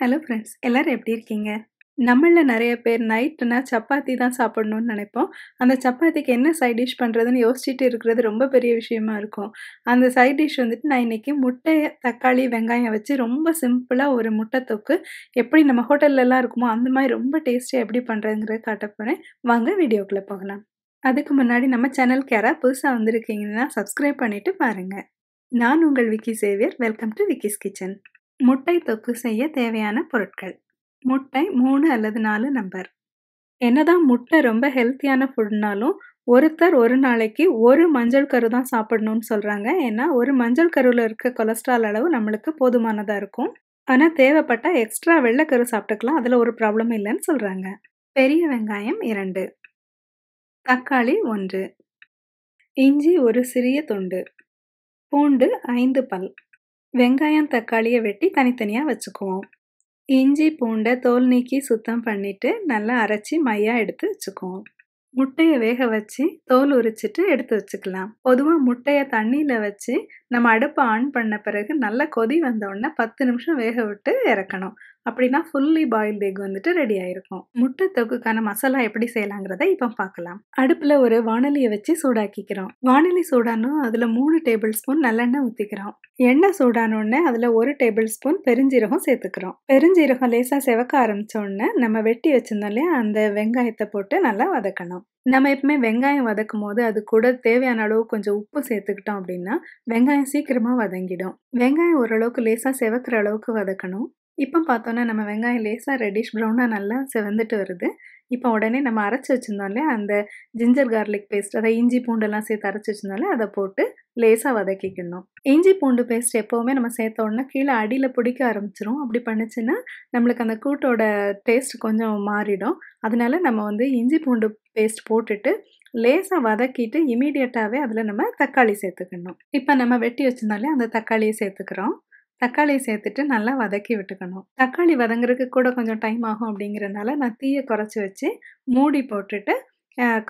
Hello friends எல்லாரும் எப்படி இருக்கீங்க? நம்மள நெறைய பேர் நைட்டுனா சப்பாத்தி தான் சாப்பிடணும்னு நெனைப்போம். அந்த சப்பாத்திக்கு என்ன சைட் டிஷ் பண்றதுன்னு யோசிச்சுட்டு இருக்கிறது ரொம்ப பெரிய விஷயமா இருக்கும். அந்த சைட் டிஷ் வந்துட்டு நான் இன்னைக்கு முட்டை, தக்காளி, வெங்காயம் வச்சு ரொம்ப சிம்பிளா ஒரு முட்டை தொக்கு எப்படி நம்ம ஹோட்டல்லலாம் இருக்குமோ, அந்த மாரி ரொம்ப டேஸ்டியா எப்படி பண்றதுங்கிறத காட்டப் போறேன். வாங்க வீடியோக்குள்ள போகலாம். அதுக்கு முன்னாடி நம்ம சேனலுக்கு யாராவது புதுசா வந்திருக்கீங்கன்னா, சப்ஸ்கிரைப் பண்ணிட்டு பாருங்க. நான் உங்கள் Vicky Xavier. Welcome to Vicky's kitchen. முட்டை தொக்கு செய்ய தேவையான பொருட்கள். முட்டை 3 அல்லது 4 நம்பர். என்னதான் முட்டை ரொம்ப ஹெல்த்தியான ஃபுட்னாலும், ஒருத்தர் ஒரு நாளைக்கு 1 மஞ்சள் கரு தான் சாப்பிடணும்னு சொல்றாங்க. ஏன்னா, ஒரு மஞ்சள் கருவுல இருக்க கொலஸ்ட்ரால் அளவு நம்மளுக்கு போதுமானதா இருக்கும். ஆனா தேவைப்பட்டா எக்ஸ்ட்ரா வெள்ளைக்கரு சாப்பிட்டுக்கலாம். அதுல ஒரு ப்ராப்ளமும் இல்லன்னு சொல்றாங்க. பெரிய வெங்காயம் 2, தக்காளி 1, இஞ்சி ஒரு சிறிய துண்டு, பூண்டு 5 பல். வெங்காயம், தக்காளிய வெட்டி தனித்தனியா வச்சுக்குவோம். இஞ்சி, பூண்ட தோல் நீக்கி சுத்தம் பண்ணிட்டு, நல்லா அரைச்சு மையா எடுத்து வச்சுக்குவோம். முட்டைய வேக வச்சு, தோல் உரிச்சிட்டு எடுத்து வச்சுக்கலாம். பொதுவா முட்டைய தண்ணீல வச்சு, நம்ம அடுப்ப ஆன் பண்ண பிறகு நல்லா கொதி வந்தோனே 10 நிமிஷம் வேக விட்டு இறக்கணும். அப்படின்னா ஃபுல்லி பாயில்டு எக் வந்துட்டு ரெடி ஆயிருக்கும். முட்டை தொக்குக்கான மசாலா எப்படி செய்யலாங்கிறத இப்ப பார்க்கலாம். அடுப்புல ஒரு வாணலிய வச்சு சூடாக்கிக்கிறோம். வாணலி சூடானதும் அதுல 3 டேபிள் ஸ்பூன் நல்லெண்ணெய் ஊத்திக்கிறோம். எண்ணெய் சூடானோடனே அதுல 1 டேபிள் ஸ்பூன் பெருஞ்சீரகம் சேர்த்துக்கிறோம். பெருஞ்சீரகம் லேசா சிவக்க ஆரம்பிச்ச உடனே நம்ம வெட்டி வச்சிருந்தோம் இல்லையா, அந்த வெங்காயத்தை போட்டு நல்லா வதக்கணும். நம்ம எப்பவுமே வெங்காயம் வதக்கும் போது அது கூட தேவையான அளவு கொஞ்சம் உப்பு சேர்த்துக்கிட்டோம் அப்படின்னா வெங்காயம் சீக்கிரமா வதங்கிடும். வெங்காயம் ஓரளவுக்கு லேசா செவக்கிற அளவுக்கு வதக்கணும். இப்போ பார்த்தோன்னா நம்ம வெங்காயம் லேசா ரெட்டிஷ் ப்ரௌனா நல்லா செவந்துட்டு வருது. இப்போ உடனே நம்ம அரைச்சி வச்சிருந்தோம் இல்லையா, அந்த ஜிஞ்சர் கார்லிக் பேஸ்ட், அதாவது இஞ்சி பூண்டெல்லாம் சேர்த்து அரைச்சி வச்சிருந்தோம்ல, அதை போட்டு லேசா வதக்கிக்கணும். இஞ்சி பூண்டு பேஸ்ட் எப்போவுமே நம்ம சேர்த்த உடனே கீழே அடியில் பிடிக்க ஆரம்பிச்சிரும். அப்படி பண்ணுச்சுன்னா நம்மளுக்கு அந்த கூட்டோட டேஸ்ட் கொஞ்சம் மாறிடும். அதனால நம்ம வந்து இஞ்சி பூண்டு பேஸ்ட் போட்டுட்டு லேசா வதக்கிட்டு இமீடியட்டாவே அதில் நம்ம தக்காளி சேர்த்துக்கணும். இப்போ நம்ம வெட்டி வச்சிருந்தாலே அந்த தக்காளியை சேர்த்துக்கிறோம். தக்காளியை சேர்த்துட்டு நல்லா வதக்கி விட்டுக்கணும். தக்காளி வதங்குறதுக்கு கூட கொஞ்சம் டைம் ஆகும் அப்படிங்கிறனால நான் தீயை குறைச்சி வச்சு மூடி போட்டுட்டு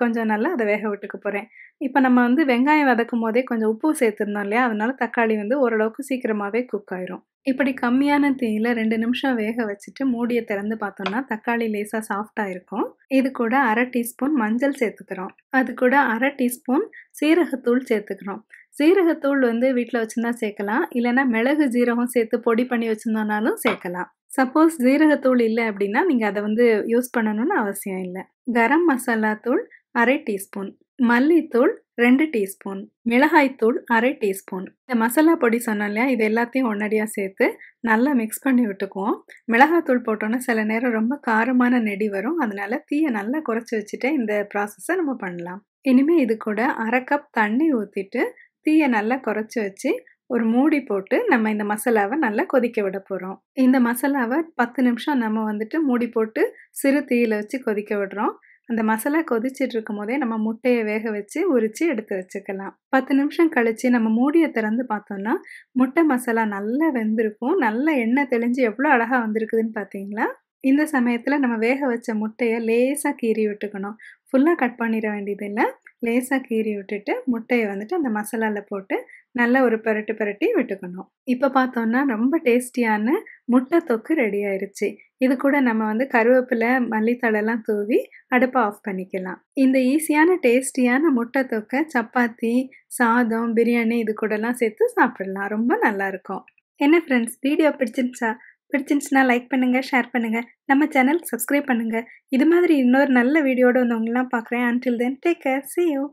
கொஞ்சம் நல்லா அதை வேக விட்டுக்க போகிறேன். இப்போ நம்ம வந்து வெங்காயம் வதக்கும் போதே கொஞ்சம் உப்பு சேர்த்துருந்தோம் இல்லையா, அதனால தக்காளி வந்து ஓரளவுக்கு சீக்கிரமாகவே குக் ஆயிரும். இப்படி கம்மியான தீயில 2 நிமிஷம் வேக வச்சுட்டு மூடியை திறந்து பார்த்தோம்னா தக்காளி லேசாக சாஃப்டாக இருக்கும். இது கூட 1/2 டீஸ்பூன் மஞ்சள் சேர்த்துக்கிறோம். அது கூட 1/2 டீஸ்பூன் சீரகத்தூள் சேர்த்துக்கிறோம். சீரகத்தூள் வந்து வீட்டில் வச்சுருந்தா சேர்க்கலாம், இல்லைன்னா மிளகு ஜீரகம் சேர்த்து பொடி பண்ணி வச்சுருந்தோம்னாலும் சேர்க்கலாம். சப்போஸ் ஜீரகத்தூள் இல்லை அப்படின்னா நீங்கள் அதை வந்து யூஸ் பண்ணணும்னு அவசியம் இல்லை. கரம் மசாலா தூள் 1/2 டீஸ்பூன், மல்லித்தூள் 2 டீஸ்பூன், மிளகாய்த்தூள் 1/2 டீஸ்பூன். இந்த மசாலா பொடி சொன்னோம் இல்லையா, இது எல்லாத்தையும் ஒன்னடியாக சேர்த்து நல்லா மிக்ஸ் பண்ணி விட்டுக்குவோம். மிளகாத்தூள் போட்டோன்னா சில நேரம் ரொம்ப காரமான நெடி வரும். அதனால தீயை நல்லா குறைச்சி வச்சுட்டு இந்த ப்ராசஸை நம்ம பண்ணலாம். இனிமேல் இது கூட 1/2 கப் தண்ணி ஊற்றிட்டு தீயை நல்லா குறைச்சி வச்சு ஒரு மூடி போட்டு நம்ம இந்த மசாலாவை நல்லா கொதிக்க விட போகிறோம். இந்த மசாலாவை 10 நிமிஷம் நம்ம வந்துட்டு மூடி போட்டு சிறு தீயில வச்சு கொதிக்க விடுறோம். அந்த மசாலா கொதிச்சிட்டு இருக்கும் போதே நம்ம முட்டையை வேக வச்சு உரிச்சு எடுத்து வச்சுக்கலாம். 10 நிமிஷம் கழிச்சு நம்ம மூடியை திறந்து பார்த்தோம்னா முட்டை மசாலா நல்லா வெந்திருக்கும். நல்லா எண்ணெய் தெளிஞ்சு எவ்வளோ அழகாக வந்திருக்குதுன்னு பார்த்தீங்களா? இந்த சமயத்தில் நம்ம வேக வச்ச முட்டையை லேசாக கீறி விட்டுக்கணும். ஃபுல்லாக கட் பண்ணிட வேண்டியது இல்லை. லேசாக கீறி விட்டுட்டு முட்டையை வந்துட்டு அந்த மசாலாவில் போட்டு நல்லா ஒரு புரட்டி விட்டுக்கணும். இப்போ பார்த்தோம்னா ரொம்ப டேஸ்டியான முட்டை தொக்கு ரெடி ஆயிருச்சு. இது கூட நம்ம வந்து கருவேப்பிலை, மல்லித்தழைலாம் தூவி அடுப்பை ஆஃப் பண்ணிக்கலாம். இந்த ஈஸியான டேஸ்டியான முட்டை தொக்கை சப்பாத்தி, சாதம், பிரியாணி இது கூடலாம் சேர்த்து சாப்பிடலாம். ரொம்ப நல்லாயிருக்கும். என்ன ஃப்ரெண்ட்ஸ், வீடியோ பிடிச்சிருந்துச்சுன்னா லைக் பண்ணுங்க, ஷேர் பண்ணுங்க, நம்ம சேனல் சப்ஸ்கிரைப் பண்ணுங்க. இது மாதிரி இன்னொரு நல்ல வீடியோட வந்து உங்களெல்லாம் பார்க்குறேன். Until then, take care. See you.